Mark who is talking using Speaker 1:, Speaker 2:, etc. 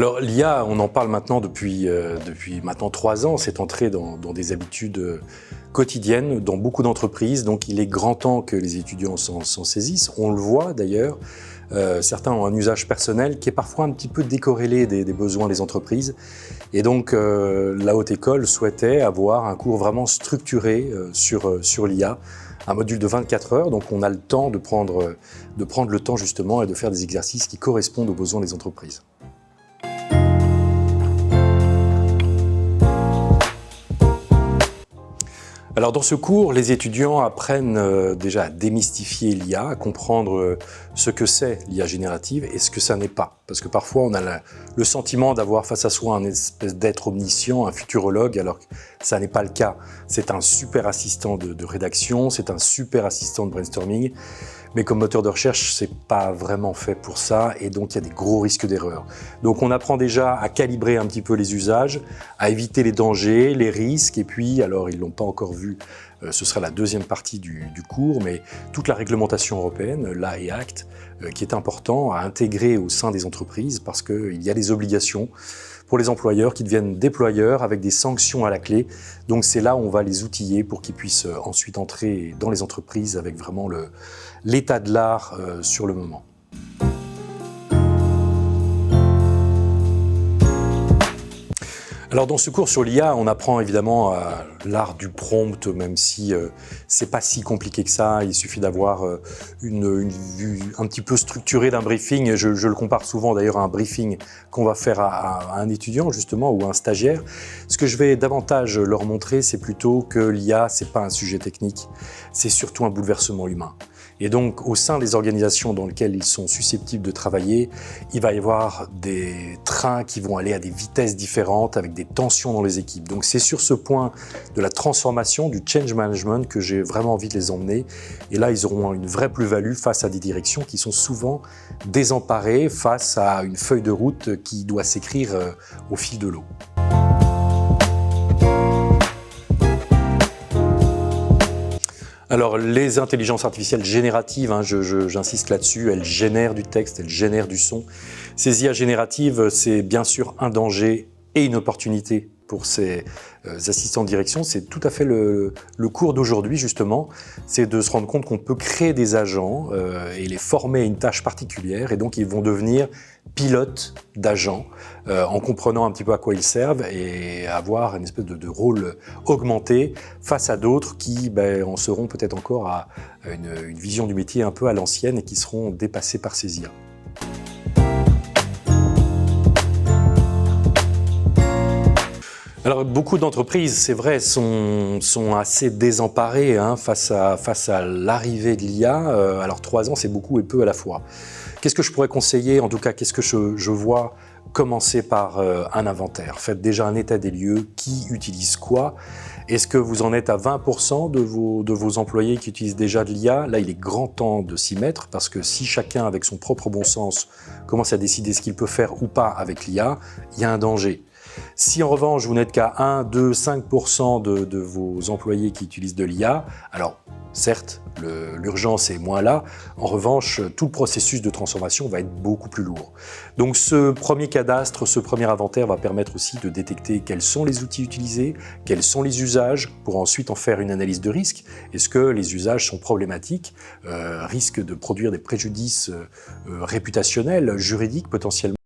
Speaker 1: Alors l'IA, on en parle maintenant depuis maintenant 3 ans, c'est entré dans des habitudes quotidiennes dans beaucoup d'entreprises, donc il est grand temps que les étudiants s'en saisissent. On le voit d'ailleurs, certains ont un usage personnel qui est parfois un petit peu décorrélé des besoins des entreprises. Et donc la Haute École souhaitait avoir un cours vraiment structuré sur l'IA, un module de 24 heures, donc on a le temps de prendre le temps justement et de faire des exercices qui correspondent aux besoins des entreprises. Alors dans ce cours, les étudiants apprennent déjà à démystifier l'IA, à comprendre ce que c'est l'IA générative et ce que ça n'est pas. Parce que parfois on a le sentiment d'avoir face à soi un espèce d'être omniscient, un futurologue, alors que ça n'est pas le cas. C'est un super assistant de rédaction, c'est un super assistant de brainstorming, mais comme moteur de recherche, c'est pas vraiment fait pour ça et donc il y a des gros risques d'erreur. Donc on apprend déjà à calibrer un petit peu les usages, à éviter les dangers, les risques et puis, alors ils l'ont pas encore vu, ce sera la deuxième partie du cours, mais toute la réglementation européenne, l'A et Act, qui est important à intégrer au sein des entreprises parce qu'il y a des obligations pour les employeurs qui deviennent déployeurs avec des sanctions à la clé. Donc c'est là où on va les outiller pour qu'ils puissent ensuite entrer dans les entreprises avec vraiment l'état de l'art sur le moment. Alors dans ce cours sur l'IA, on apprend évidemment l'art du prompt, même si c'est pas si compliqué que ça. Il suffit d'avoir une vue un petit peu structurée d'un briefing. Je le compare souvent d'ailleurs à un briefing qu'on va faire à un étudiant justement ou à un stagiaire. Ce que je vais davantage leur montrer, c'est plutôt que l'IA, c'est pas un sujet technique, c'est surtout un bouleversement humain. Et donc, au sein des organisations dans lesquelles ils sont susceptibles de travailler, il va y avoir des trains qui vont aller à des vitesses différentes, avec des tensions dans les équipes. Donc, c'est sur ce point de la transformation, du change management, que j'ai vraiment envie de les emmener. Et là, ils auront une vraie plus-value face à des directions qui sont souvent désemparées face à une feuille de route qui doit s'écrire au fil de l'eau. Alors, les intelligences artificielles génératives, j'insiste là-dessus, elles génèrent du texte, elles génèrent du son. Ces IA génératives, c'est bien sûr un danger et une opportunité pour ces assistants de direction. C'est tout à fait le cours d'aujourd'hui, justement. C'est de se rendre compte qu'on peut créer des agents et les former à une tâche particulière. Et donc, ils vont devenir pilotes d'agents en comprenant un petit peu à quoi ils servent et avoir une espèce de rôle augmenté face à d'autres qui en seront peut-être encore à une vision du métier un peu à l'ancienne et qui seront dépassés par ces IA. Alors beaucoup d'entreprises, c'est vrai, sont assez désemparées face à l'arrivée de l'IA. Alors 3 ans, c'est beaucoup et peu à la fois. Qu'est-ce que je pourrais conseiller? En tout cas, qu'est-ce que je vois? Commencer par un inventaire. Faites déjà un état des lieux. Qui utilise quoi? Est-ce que vous en êtes à 20% de vos employés qui utilisent déjà de l'IA? Là, il est grand temps de s'y mettre parce que si chacun, avec son propre bon sens, commence à décider ce qu'il peut faire ou pas avec l'IA, il y a un danger. Si en revanche, vous n'êtes qu'à 1, 2, 5% de vos employés qui utilisent de l'IA, alors certes, l'urgence est moins là. En revanche, tout le processus de transformation va être beaucoup plus lourd. Donc ce premier cadastre, ce premier inventaire va permettre aussi de détecter quels sont les outils utilisés, quels sont les usages, pour ensuite en faire une analyse de risque. Est-ce que les usages sont problématiques, risquent de produire des préjudices réputationnels, juridiques potentiellement?